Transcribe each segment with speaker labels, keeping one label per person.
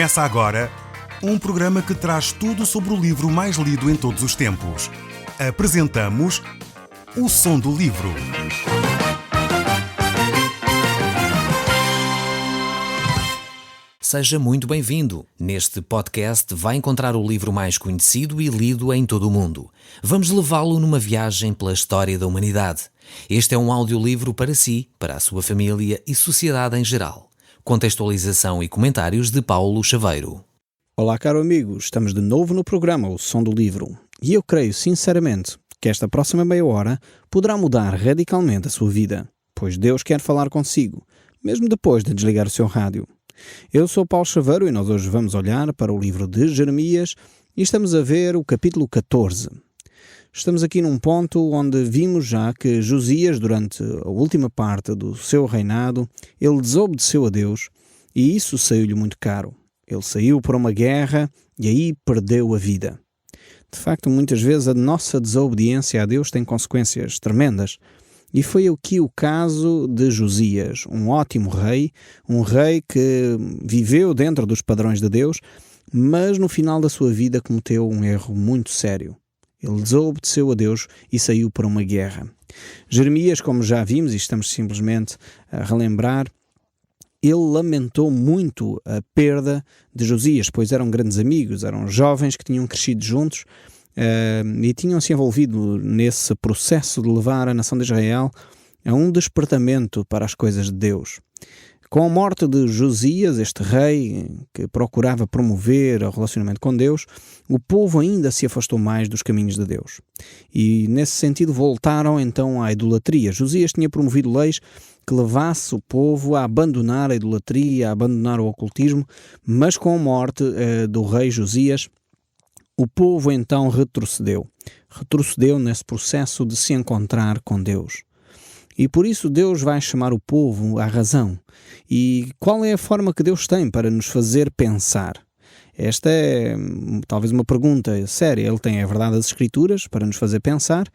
Speaker 1: Começa agora um programa que traz tudo sobre o livro mais lido em todos os tempos. Apresentamos O Som do Livro.
Speaker 2: Seja muito bem-vindo. Neste podcast vai encontrar o livro mais conhecido e lido em todo o mundo. Vamos levá-lo numa viagem pela história da humanidade. Este é um audiolivro para si, para a sua família e sociedade em geral. Contextualização e comentários de Paulo Chaveiro.
Speaker 3: Olá, caro amigo. Estamos de novo no programa O Som do Livro. E eu creio, sinceramente, que esta próxima meia hora poderá mudar radicalmente a sua vida, pois Deus quer falar consigo, mesmo depois de desligar o seu rádio. Eu sou Paulo Chaveiro e nós hoje vamos olhar para o livro de Jeremias e estamos a ver o capítulo 14. Estamos aqui num ponto onde vimos já que Josias, durante a última parte do seu reinado, ele desobedeceu a Deus e isso saiu-lhe muito caro. Ele saiu para uma guerra e aí perdeu a vida. De facto, muitas vezes a nossa desobediência a Deus tem consequências tremendas. E foi aqui o caso de Josias, um ótimo rei, um rei que viveu dentro dos padrões de Deus, mas no final da sua vida cometeu um erro muito sério. Ele desobedeceu a Deus e saiu para uma guerra. Jeremias, como já vimos, e estamos simplesmente a relembrar, ele lamentou muito a perda de Josias, pois eram grandes amigos, eram jovens que tinham crescido juntos e tinham-se envolvido nesse processo de levar a nação de Israel a um despertamento para as coisas de Deus. Com a morte de Josias, este rei que procurava promover o relacionamento com Deus, o povo ainda se afastou mais dos caminhos de Deus. E nesse sentido voltaram então à idolatria. Josias tinha promovido leis que levasse o povo a abandonar a idolatria, a abandonar o ocultismo, mas com a morte do rei Josias, o povo então retrocedeu nesse processo de se encontrar com Deus. E por isso Deus vai chamar o povo à razão. E qual é a forma que Deus tem para nos fazer pensar? Esta é talvez uma pergunta séria. Ele tem a verdade das Escrituras para nos fazer pensar,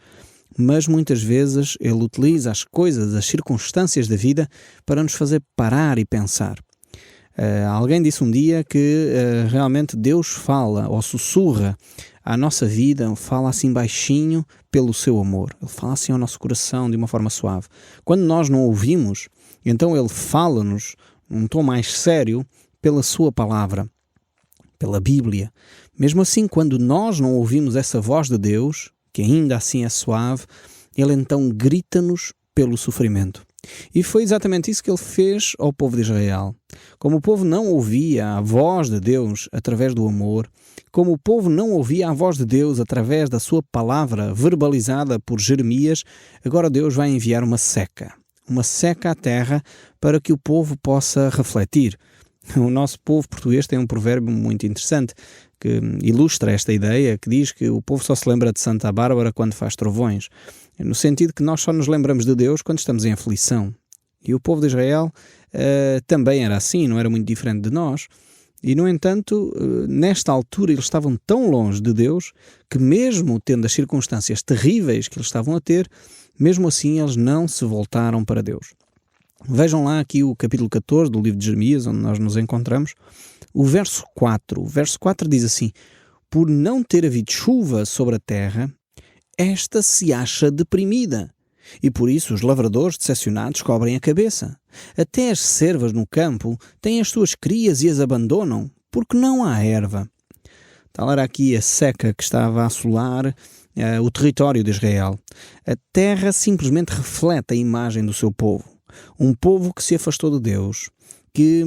Speaker 3: mas muitas vezes Ele utiliza as coisas, as circunstâncias da vida para nos fazer parar e pensar. Alguém disse um dia que realmente Deus fala ou sussurra à nossa vida, fala assim baixinho pelo seu amor. Ele fala assim ao nosso coração de uma forma suave. Quando nós não ouvimos, então Ele fala-nos num tom mais sério pela sua palavra, pela Bíblia. Mesmo assim, quando nós não ouvimos essa voz de Deus, que ainda assim é suave, Ele então grita-nos pelo sofrimento. E foi exatamente isso que Ele fez ao povo de Israel. Como o povo não ouvia a voz de Deus através do amor, como o povo não ouvia a voz de Deus através da sua palavra verbalizada por Jeremias, agora Deus vai enviar uma seca à terra para que o povo possa refletir. O nosso povo português tem um provérbio muito interessante que ilustra esta ideia, que diz que o povo só se lembra de Santa Bárbara quando faz trovões, no sentido que nós só nos lembramos de Deus quando estamos em aflição. E o povo de Israel também era assim, não era muito diferente de nós. E, no entanto, nesta altura eles estavam tão longe de Deus que, mesmo tendo as circunstâncias terríveis que eles estavam a ter, mesmo assim eles não se voltaram para Deus. Vejam lá aqui o capítulo 14 do livro de Jeremias, onde nós nos encontramos, o verso 4. O verso 4 diz assim: por não ter havido chuva sobre a terra, esta se acha deprimida, e por isso os lavradores decepcionados cobrem a cabeça. Até as cervas no campo têm as suas crias e as abandonam, porque não há erva. Tal era aqui a seca que estava a assolar o território de Israel. A terra simplesmente reflete a imagem do seu povo. Um povo que se afastou de Deus, que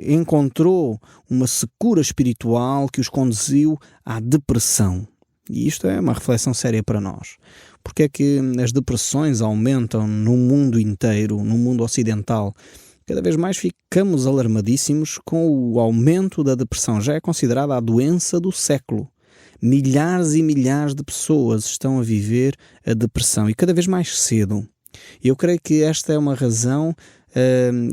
Speaker 3: encontrou uma secura espiritual que os conduziu à depressão. E isto é uma reflexão séria para nós. Porque é que as depressões aumentam no mundo inteiro, no mundo ocidental? Cada vez mais ficamos alarmadíssimos com o aumento da depressão. Já é considerada a doença do século. Milhares e milhares de pessoas estão a viver a depressão e cada vez mais cedo. E eu creio que esta é uma razão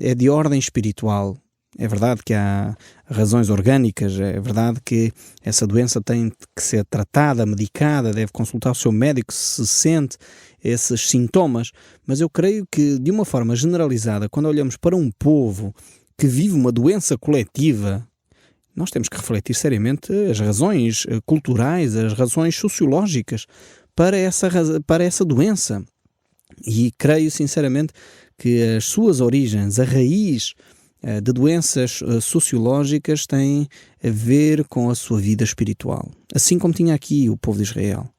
Speaker 3: é de ordem espiritual. É verdade que há razões orgânicas, é verdade que essa doença tem que ser tratada, medicada, deve consultar o seu médico se sente esses sintomas, mas eu creio que, de uma forma generalizada, quando olhamos para um povo que vive uma doença coletiva, Nós temos que refletir seriamente as razões culturais, as razões sociológicas para essa doença. E creio sinceramente que as suas origens, a raiz de doenças sociológicas tem a ver com a sua vida espiritual. Assim como tinha aqui o povo de Israel.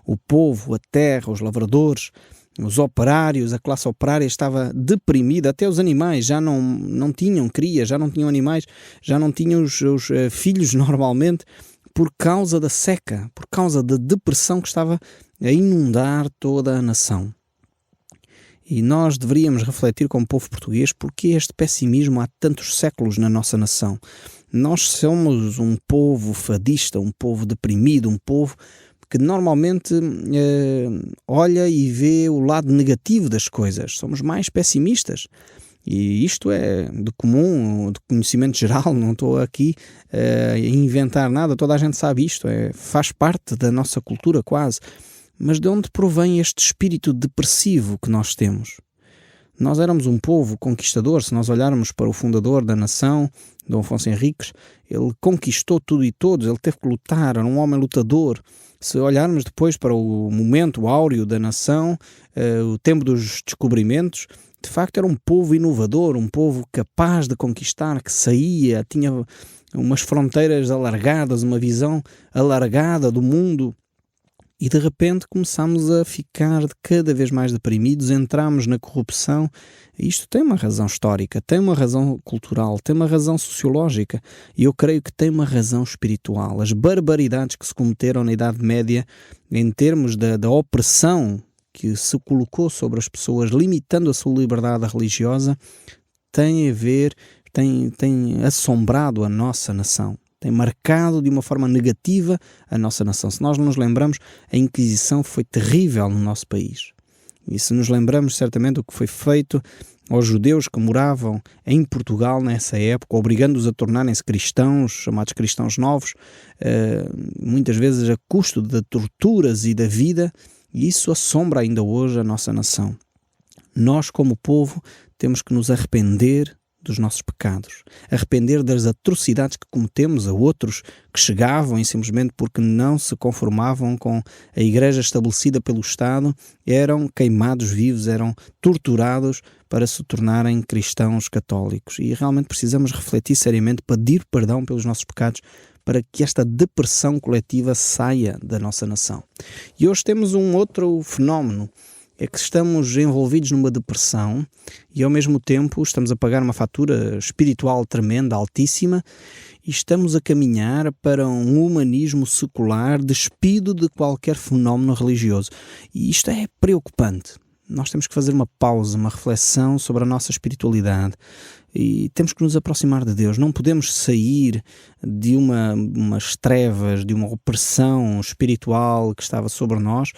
Speaker 3: O povo, a terra, os lavradores, os operários, a classe operária estava deprimida, até os animais já não tinham cria, já não tinham animais, já não tinham os filhos normalmente, por causa da seca, por causa da depressão que estava a inundar toda a nação. E nós deveríamos refletir como povo português porque este pessimismo há tantos séculos na nossa nação. Nós somos um povo fadista, um povo deprimido, um povo que normalmente olha e vê o lado negativo das coisas. Somos mais pessimistas. E isto é de comum, de conhecimento geral, não estou aqui a inventar nada, toda a gente sabe isto, faz parte da nossa cultura quase. Mas de onde provém este espírito depressivo que nós temos? Nós éramos um povo conquistador. Se nós olharmos para o fundador da nação, Dom Afonso Henriques, ele conquistou tudo e todos, ele teve que lutar, era um homem lutador. Se olharmos depois para o momento áureo da nação, o tempo dos descobrimentos, de facto era um povo inovador, um povo capaz de conquistar, que saía, tinha umas fronteiras alargadas, uma visão alargada do mundo. E de repente começámos a ficar cada vez mais deprimidos, entramos na corrupção. Isto tem uma razão histórica, tem uma razão cultural, tem uma razão sociológica e eu creio que tem uma razão espiritual. As barbaridades que se cometeram na Idade Média em termos da opressão que se colocou sobre as pessoas, limitando a sua liberdade religiosa, tem a ver, tem assombrado a nossa nação. Tem marcado de uma forma negativa a nossa nação. Se nós nos lembramos, a Inquisição foi terrível no nosso país. E se nos lembramos certamente o que foi feito aos judeus que moravam em Portugal nessa época, obrigando-os a tornarem-se cristãos, chamados cristãos novos, muitas vezes a custo de torturas e da vida, e isso assombra ainda hoje a nossa nação. Nós, como povo, temos que nos arrepender dos nossos pecados, arrepender das atrocidades que cometemos a outros que chegavam e simplesmente porque não se conformavam com a igreja estabelecida pelo Estado, eram queimados vivos, eram torturados para se tornarem cristãos católicos. E realmente precisamos refletir seriamente, pedir perdão pelos nossos pecados, para que esta depressão coletiva saia da nossa nação. E hoje temos um outro fenómeno, é que estamos envolvidos numa depressão e ao mesmo tempo estamos a pagar uma fatura espiritual tremenda, altíssima, e estamos a caminhar para um humanismo secular despido de qualquer fenómeno religioso. E isto é preocupante. Nós temos que fazer uma pausa, uma reflexão sobre a nossa espiritualidade e temos que nos aproximar de Deus. Não podemos sair de umas trevas, de uma opressão espiritual que estava sobre nós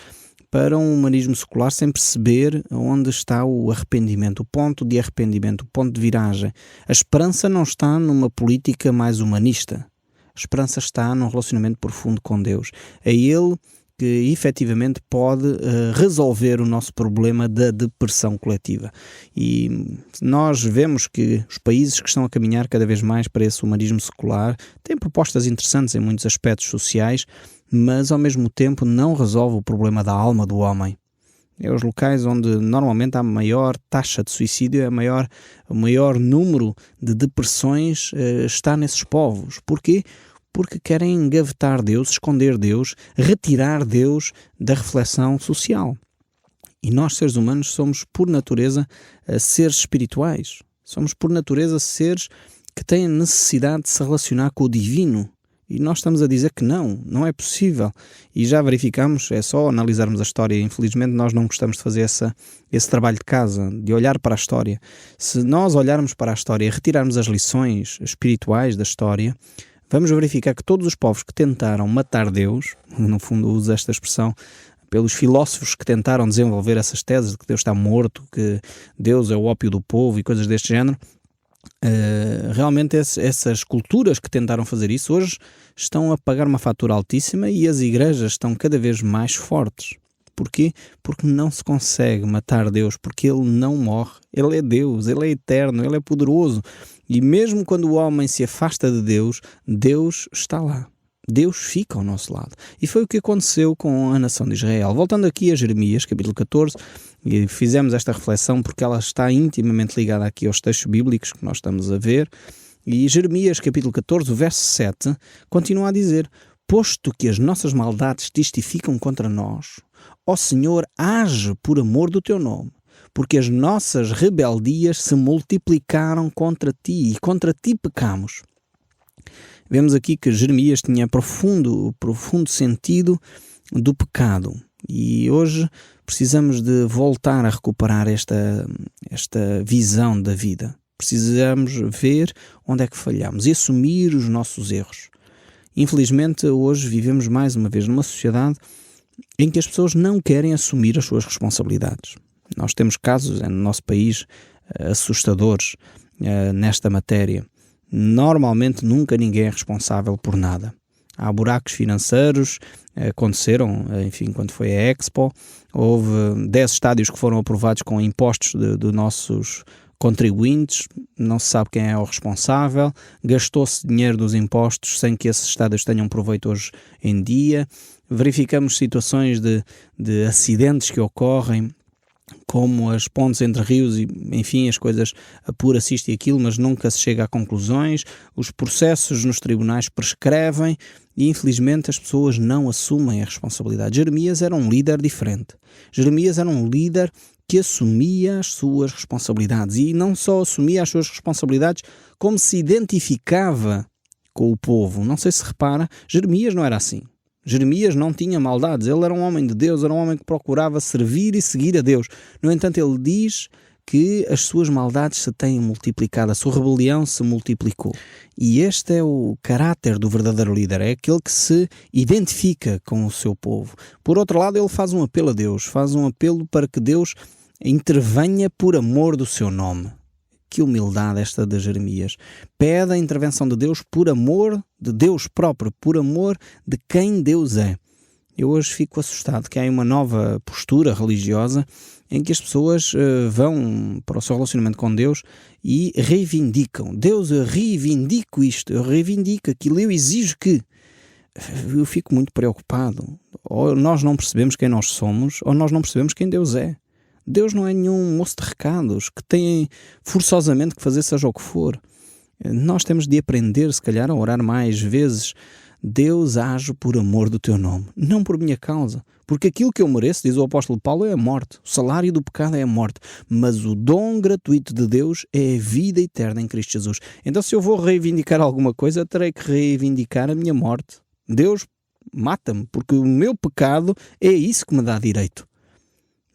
Speaker 3: para um humanismo secular sem perceber onde está o arrependimento, o ponto de arrependimento, o ponto de viragem. A esperança não está numa política mais humanista. A esperança está num relacionamento profundo com Deus. É Ele que efetivamente pode resolver o nosso problema da depressão coletiva. E nós vemos que os países que estão a caminhar cada vez mais para esse humanismo secular têm propostas interessantes em muitos aspectos sociais, mas ao mesmo tempo não resolve o problema da alma do homem. É os locais onde normalmente há maior taxa de suicídio, o maior número de depressões está nesses povos. Porquê? Porque querem engavetar Deus, esconder Deus, retirar Deus da reflexão social. E nós, seres humanos, somos por natureza seres espirituais. Somos por natureza seres que têm necessidade de se relacionar com o divino. E nós estamos a dizer que não é possível. E já verificamos, é só analisarmos a história. Infelizmente nós não gostamos de fazer esse trabalho de casa, de olhar para a história. Se nós olharmos para a história e retirarmos as lições espirituais da história, vamos verificar que todos os povos que tentaram matar Deus, no fundo uso esta expressão, pelos filósofos que tentaram desenvolver essas teses de que Deus está morto, que Deus é o ópio do povo e coisas deste género, realmente essas culturas que tentaram fazer isso hoje estão a pagar uma fatura altíssima e as igrejas estão cada vez mais fortes. Porquê? Porque não se consegue matar Deus, porque Ele não morre. Ele é Deus, Ele é eterno, Ele é poderoso. E mesmo quando o homem se afasta de Deus, Deus está lá. Deus fica ao nosso lado. E foi o que aconteceu com a nação de Israel. Voltando aqui a Jeremias, capítulo 14, e fizemos esta reflexão porque ela está intimamente ligada aqui aos textos bíblicos que nós estamos a ver. E Jeremias, capítulo 14, o verso 7, continua a dizer: posto que as nossas maldades testificam contra nós, ó Senhor, age por amor do teu nome, porque as nossas rebeldias se multiplicaram contra ti, e contra ti pecamos. Vemos aqui que Jeremias tinha profundo sentido do pecado. E hoje precisamos de voltar a recuperar esta visão da vida. Precisamos ver onde é que falhamos e assumir os nossos erros. Infelizmente, hoje vivemos mais uma vez numa sociedade em que as pessoas não querem assumir as suas responsabilidades. Nós temos casos no nosso país assustadores nesta matéria. Normalmente nunca ninguém é responsável por nada. Há buracos financeiros, aconteceram, enfim, quando foi a Expo, houve 10 estádios que foram aprovados com impostos de nossos contribuintes, não se sabe quem é o responsável, gastou-se dinheiro dos impostos sem que esses estádios tenham proveito hoje em dia. Verificamos situações de acidentes que ocorrem, como as pontes entre rios, e enfim, as coisas apura-se isto e aquilo, mas nunca se chega a conclusões. Os processos nos tribunais prescrevem e infelizmente as pessoas não assumem a responsabilidade. Jeremias era um líder diferente. Jeremias era um líder que assumia as suas responsabilidades, e não só assumia as suas responsabilidades, como se identificava com o povo. Não sei se repara, Jeremias não era assim. Jeremias não tinha maldades, ele era um homem de Deus, era um homem que procurava servir e seguir a Deus. No entanto, ele diz que as suas maldades se têm multiplicado, a sua rebelião se multiplicou. E este é o caráter do verdadeiro líder, é aquele que se identifica com o seu povo. Por outro lado, ele faz um apelo a Deus, faz um apelo para que Deus intervenha por amor do seu nome. Que humildade esta de Jeremias. Pede a intervenção de Deus por amor de Deus próprio, por amor de quem Deus é. Eu hoje fico assustado que há uma nova postura religiosa em que as pessoas vão para o seu relacionamento com Deus e reivindicam. Deus, eu reivindico isto, eu reivindico aquilo, eu exijo que... Eu fico muito preocupado. Ou nós não percebemos quem nós somos, ou nós não percebemos quem Deus é. Deus não é nenhum moço de recados que tem forçosamente que fazer seja o que for. Nós temos de aprender, se calhar, a orar mais vezes. Deus age por amor do teu nome, não por minha causa. Porque aquilo que eu mereço, diz o apóstolo Paulo, é a morte. O salário do pecado é a morte. Mas o dom gratuito de Deus é a vida eterna em Cristo Jesus. Então, se eu vou reivindicar alguma coisa, terei que reivindicar a minha morte. Deus mata-me, porque o meu pecado é isso que me dá direito.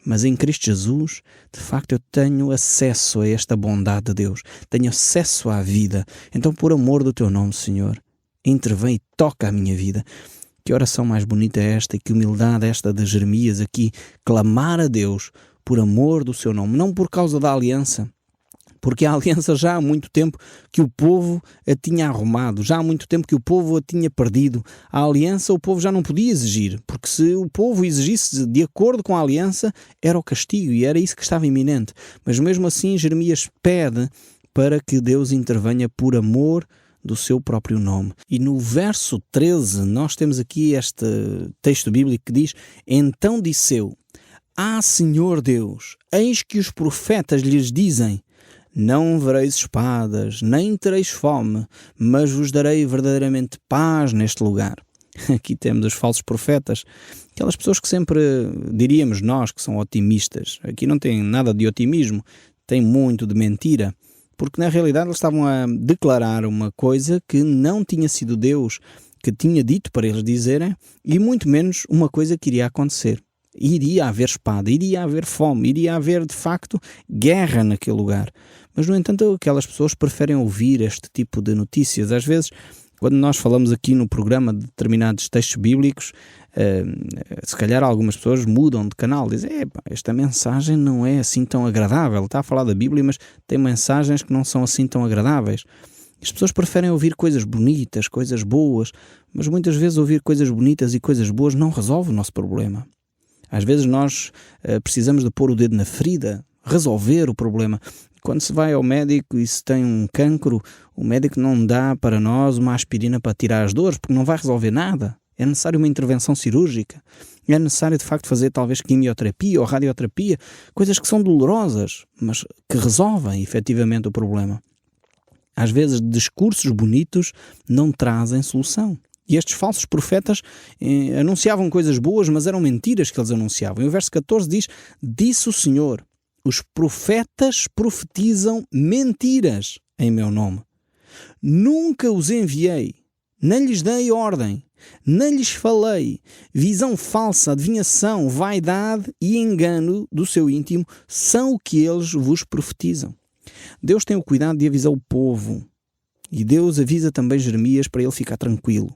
Speaker 3: Mas em Cristo Jesus, de facto, eu tenho acesso a esta bondade de Deus. Tenho acesso à vida. Então, por amor do teu nome, Senhor, intervém e toca a minha vida. Que oração mais bonita é esta e que humildade é esta de Jeremias aqui. Clamar a Deus por amor do seu nome, não por causa da aliança. Porque a aliança já há muito tempo que o povo a tinha arrumado, já há muito tempo que o povo a tinha perdido. A aliança o povo já não podia exigir, porque se o povo exigisse de acordo com a aliança, era o castigo e era isso que estava iminente. Mas mesmo assim Jeremias pede para que Deus intervenha por amor do seu próprio nome. E no verso 13 nós temos aqui este texto bíblico que diz: então disse eu, Senhor Deus, eis que os profetas lhes dizem: não vereis espadas, nem tereis fome, mas vos darei verdadeiramente paz neste lugar. Aqui temos os falsos profetas, aquelas pessoas que sempre diríamos nós que são otimistas. Aqui não tem nada de otimismo, tem muito de mentira, porque na realidade eles estavam a declarar uma coisa que não tinha sido Deus que tinha dito para eles dizerem, e muito menos uma coisa que iria acontecer. Iria haver espada, iria haver fome, iria haver de facto guerra naquele lugar. Mas no entanto aquelas pessoas preferem ouvir este tipo de notícias. Às vezes, quando nós falamos aqui no programa de determinados textos bíblicos, se calhar algumas pessoas mudam de canal, dizem: esta mensagem não é assim tão agradável, está a falar da Bíblia, mas tem mensagens que não são assim tão agradáveis. As pessoas preferem ouvir coisas bonitas, coisas boas, mas muitas vezes ouvir coisas bonitas e coisas boas não resolve o nosso problema. Às vezes nós precisamos de pôr o dedo na ferida, resolver o problema. Quando se vai ao médico e se tem um cancro, o médico não dá para nós uma aspirina para tirar as dores, porque não vai resolver nada. É necessário uma intervenção cirúrgica. É necessário, de facto, fazer talvez quimioterapia ou radioterapia, coisas que são dolorosas, mas que resolvem efetivamente o problema. Às vezes, discursos bonitos não trazem solução. E estes falsos profetas anunciavam coisas boas, mas eram mentiras que eles anunciavam. E o verso 14 diz: disse o Senhor, os profetas profetizam mentiras em meu nome. Nunca os enviei, nem lhes dei ordem, nem lhes falei. Visão falsa, adivinhação, vaidade e engano do seu íntimo são o que eles vos profetizam. Deus tem o cuidado de avisar o povo. E Deus avisa também Jeremias para ele ficar tranquilo.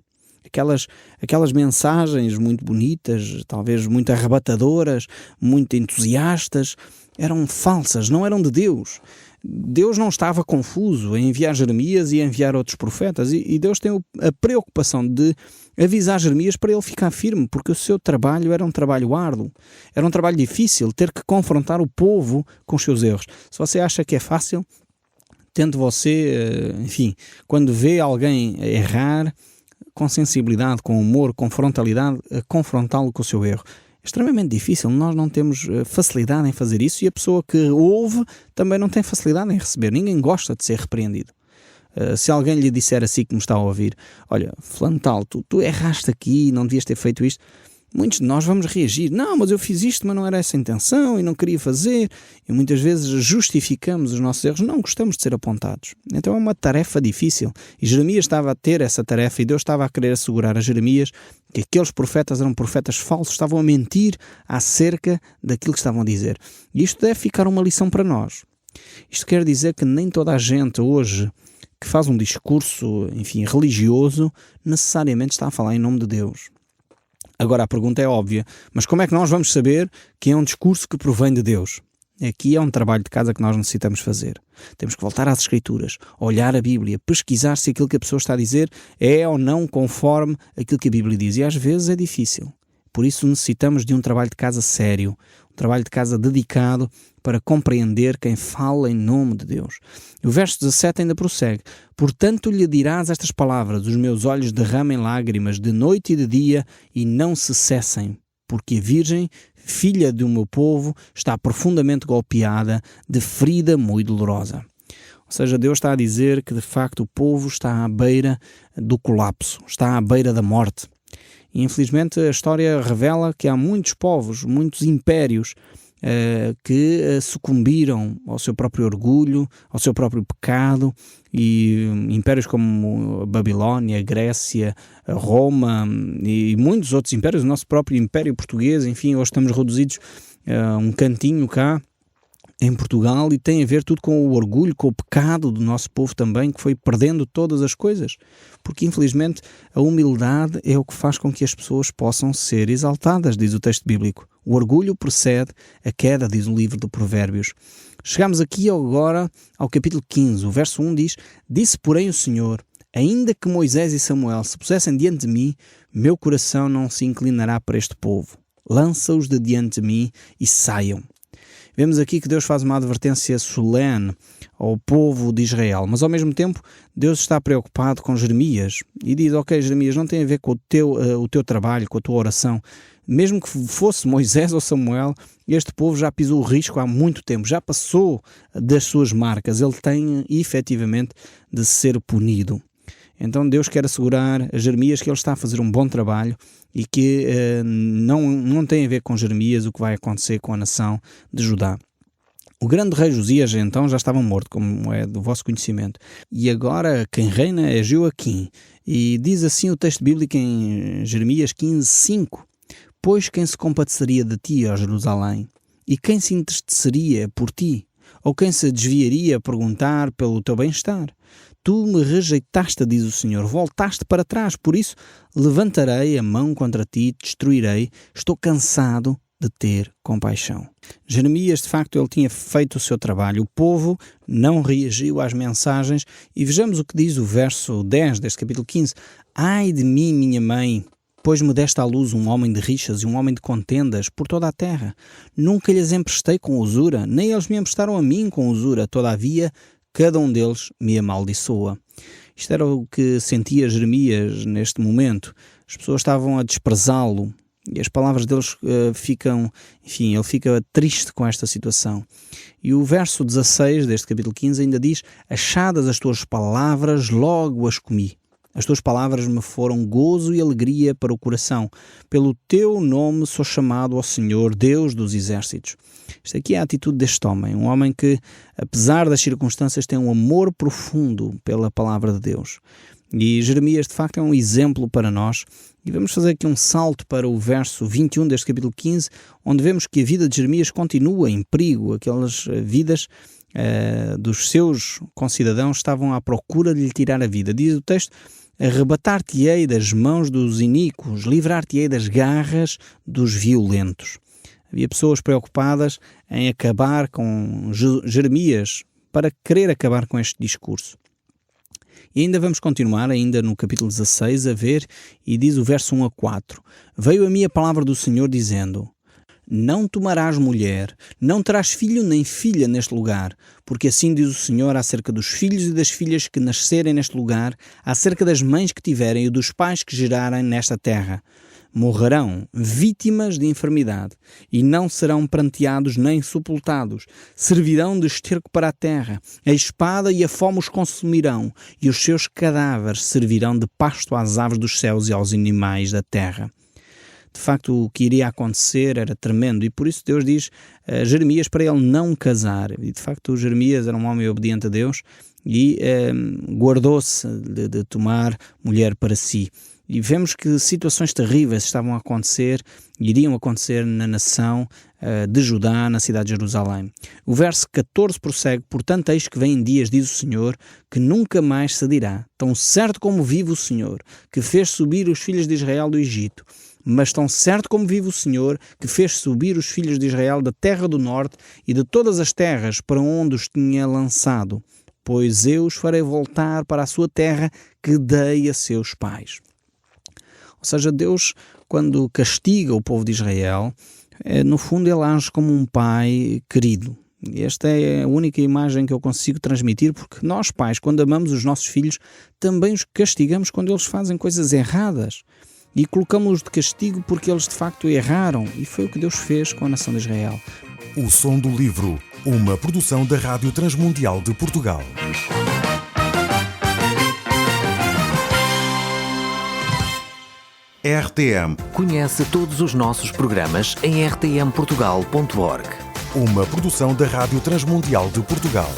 Speaker 3: Aquelas mensagens muito bonitas, talvez muito arrebatadoras, muito entusiastas, eram falsas, não eram de Deus. Deus não estava confuso em enviar Jeremias e enviar outros profetas, e Deus tem a preocupação de avisar Jeremias para ele ficar firme, porque o seu trabalho era um trabalho árduo, era um trabalho difícil, ter que confrontar o povo com os seus erros. Se você acha que é fácil, tente você, quando vê alguém errar, com sensibilidade, com humor, com frontalidade, confrontá-lo com o seu erro. É extremamente difícil, nós não temos facilidade em fazer isso, e a pessoa que ouve também não tem facilidade em receber. Ninguém gosta de ser repreendido. Se alguém lhe disser assim que me está a ouvir: olha, fulano tal, tu erraste aqui, não devias ter feito isto, muitos de nós vamos reagir: não, mas eu fiz isto, mas não era essa a intenção e não queria fazer. E muitas vezes justificamos os nossos erros, não gostamos de ser apontados. Então é uma tarefa difícil, e Jeremias estava a ter essa tarefa, e Deus estava a querer assegurar a Jeremias que aqueles profetas eram profetas falsos, estavam a mentir acerca daquilo que estavam a dizer. E isto deve ficar uma lição para nós. Isto quer dizer que nem toda a gente hoje que faz um discurso, religioso, necessariamente está a falar em nome de Deus. Agora a pergunta é óbvia: mas como é que nós vamos saber que é um discurso que provém de Deus? Aqui é um trabalho de casa que nós necessitamos fazer. Temos que voltar às Escrituras, olhar a Bíblia, pesquisar se aquilo que a pessoa está a dizer é ou não conforme aquilo que a Bíblia diz. E às vezes é difícil. Por isso necessitamos de um trabalho de casa sério, um trabalho de casa dedicado para compreender quem fala em nome de Deus. O verso 17 ainda prossegue: portanto lhe dirás estas palavras: os meus olhos derramem lágrimas de noite e de dia e não se cessem, porque a Virgem, filha do meu povo, está profundamente golpeada de ferida muito dolorosa. Ou seja, Deus está a dizer que de facto o povo está à beira do colapso, está à beira da morte. E infelizmente a história revela que há muitos povos, muitos impérios que sucumbiram ao seu próprio orgulho, ao seu próprio pecado, e impérios como a Babilónia, a Grécia, a Roma e muitos outros impérios, o nosso próprio Império Português, hoje estamos reduzidos a um cantinho cá em Portugal, e tem a ver tudo com o orgulho, com o pecado do nosso povo também, que foi perdendo todas as coisas, porque infelizmente a humildade é o que faz com que as pessoas possam ser exaltadas, diz o texto bíblico. O orgulho precede a queda, diz o livro de Provérbios. Chegamos aqui agora ao capítulo 15, o verso 1 diz: disse porém o Senhor, ainda que Moisés e Samuel se pusessem diante de mim, meu coração não se inclinará para este povo. Lança-os de diante de mim e saiam. Vemos aqui que Deus faz uma advertência solene ao povo de Israel, mas ao mesmo tempo Deus está preocupado com Jeremias e diz: ok, Jeremias, não tem a ver com o teu trabalho, com a tua oração. Mesmo que fosse Moisés ou Samuel, este povo já pisou o risco há muito tempo, já passou das suas marcas, ele tem efetivamente de ser punido. Então Deus quer assegurar a Jeremias que ele está a fazer um bom trabalho e que não tem a ver com Jeremias o que vai acontecer com a nação de Judá. O grande rei Josias então já estava morto, como é do vosso conhecimento. E agora quem reina é Joaquim. E diz assim o texto bíblico em Jeremias 15:5: pois quem se compadeceria de ti, ó Jerusalém? E quem se entristeceria por ti? Ou quem se desviaria a perguntar pelo teu bem-estar? Tu me rejeitaste, diz o Senhor, voltaste para trás, por isso levantarei a mão contra ti, te destruirei, estou cansado de ter compaixão. Jeremias, de facto, ele tinha feito o seu trabalho, o povo não reagiu às mensagens, e vejamos o que diz o verso 10 deste capítulo 15: ai de mim, minha mãe, Depois me deste à luz um homem de rixas e um homem de contendas por toda a terra. Nunca lhes emprestei com usura, nem eles me emprestaram a mim com usura. Todavia, cada um deles me amaldiçoa. Isto era o que sentia Jeremias neste momento. As pessoas estavam a desprezá-lo e as palavras deles ele fica triste com esta situação. E o verso 16 deste capítulo 15 ainda diz: achadas as tuas palavras, logo as comi. As tuas palavras me foram gozo e alegria para o coração. Pelo teu nome sou chamado ao Senhor, Deus dos exércitos. Esta aqui é a atitude deste homem. Um homem que, apesar das circunstâncias, tem um amor profundo pela palavra de Deus. E Jeremias, de facto, é um exemplo para nós. E vamos fazer aqui um salto para o verso 21 deste capítulo 15, onde vemos que a vida de Jeremias continua em perigo. Aquelas vidas dos seus concidadãos estavam à procura de lhe tirar a vida. Diz o texto: arrebatar-te-ei das mãos dos iníquos, livrar-te-ei das garras dos violentos. Havia pessoas preocupadas em acabar com Jeremias, para querer acabar com este discurso. E ainda vamos continuar, ainda no capítulo 16, a ver, e diz o verso 1 a 4. Veio a mim a palavra do Senhor dizendo: não tomarás mulher, não terás filho nem filha neste lugar, porque assim diz o Senhor acerca dos filhos e das filhas que nascerem neste lugar, acerca das mães que tiverem e dos pais que gerarem nesta terra. Morrerão vítimas de enfermidade, e não serão pranteados nem sepultados. Servirão de esterco para a terra. A espada e a fome os consumirão, e os seus cadáveres servirão de pasto às aves dos céus e aos animais da terra. De facto, o que iria acontecer era tremendo, e por isso Deus diz a Jeremias para ele não casar. E de facto, Jeremias era um homem obediente a Deus e guardou-se de tomar mulher para si. E vemos que situações terríveis estavam a acontecer, iriam acontecer na nação de Judá, na cidade de Jerusalém. O verso 14 prossegue: portanto, eis que vêm dias, diz o Senhor, que nunca mais se dirá, tão certo como vive o Senhor, que fez subir os filhos de Israel do Egito. Mas tão certo como vive o Senhor, que fez subir os filhos de Israel da terra do norte e de todas as terras para onde os tinha lançado, pois eu os farei voltar para a sua terra que dei a seus pais. Ou seja, Deus, quando castiga o povo de Israel, no fundo ele age como um pai querido. Esta é a única imagem que eu consigo transmitir, porque nós pais, quando amamos os nossos filhos, também os castigamos quando eles fazem coisas erradas. E colocamos-los de castigo porque eles de facto erraram. E foi o que Deus fez com a nação de Israel.
Speaker 1: O Som do Livro, uma produção da Rádio Transmundial de Portugal. RTM.
Speaker 2: Conhece todos os nossos programas em rtmportugal.org.
Speaker 1: Uma produção da Rádio Transmundial de Portugal.